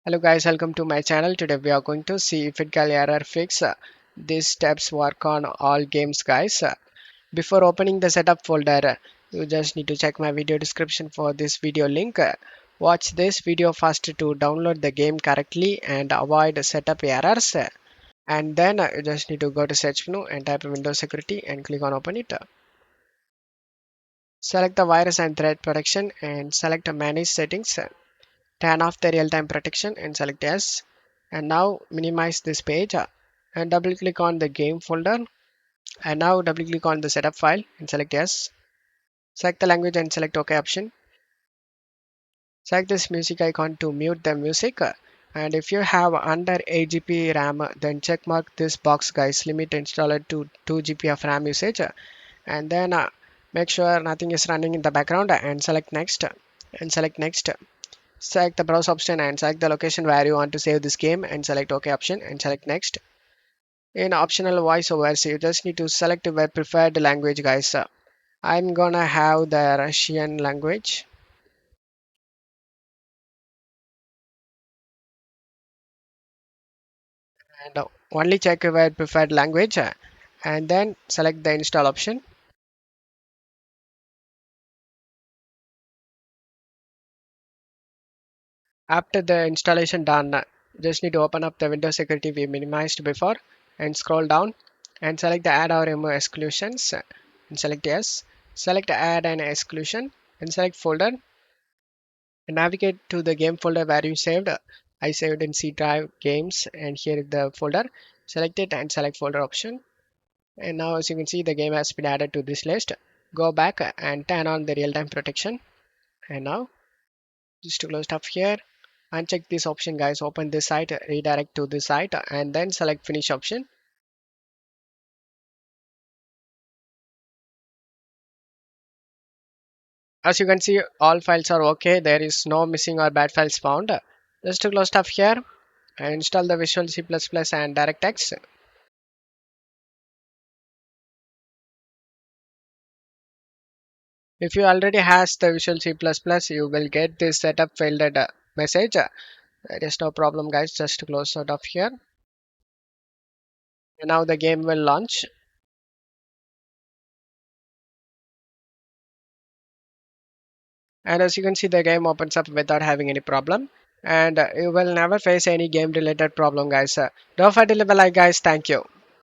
Hello guys, welcome to my channel. Today we are going to see FitGirl error fix. These steps work on all games guys. Before opening the setup folder, you just need to check my video description for this video link. Watch this video first to download the game correctly and avoid setup errors. And then you just need to go to search menu and type Windows Security and click on open it. Select the virus and threat protection and select manage settings. Turn off the real-time protection and select yes. And now minimize this page and double click on the game folder, and now double click on the setup file and select yes. Select the language and select OK option. Select this music icon to mute the music, and if you have under 8 GB RAM, then check mark this box guys, limit installer to 2 GB of RAM usage, and then make sure nothing is running in the background and select next and select next. Select the browse option and select the location where you want to save this game and select OK option and select next. In optional voiceovers, you just need to select your preferred language guys. I'm gonna have the Russian language, and only check your preferred language and then select the install option. After the installation done, just need to open up the Windows security we minimized before and scroll down and select the add or remove exclusions and select yes. Select add an exclusion and select folder and navigate to the game folder where you saved. I saved in C drive games, and here is the folder. Select it and select folder option. And now as you can see, the game has been added to this list. Go back and turn on the real-time protection. And now just to close stuff here, uncheck this option guys, open this site, redirect to this site, and then select finish option. As you can see, all files are okay, there is no missing or bad files found. Just to close stuff here, install the Visual C++ and DirectX. If you already has the Visual C++, you will get this setup failed message. There is no problem guys, just to close out of here. And now the game will launch. And as you can see, the game opens up without having any problem. And you will never face any game related problem guys. Don't forget to leave a like guys, thank you.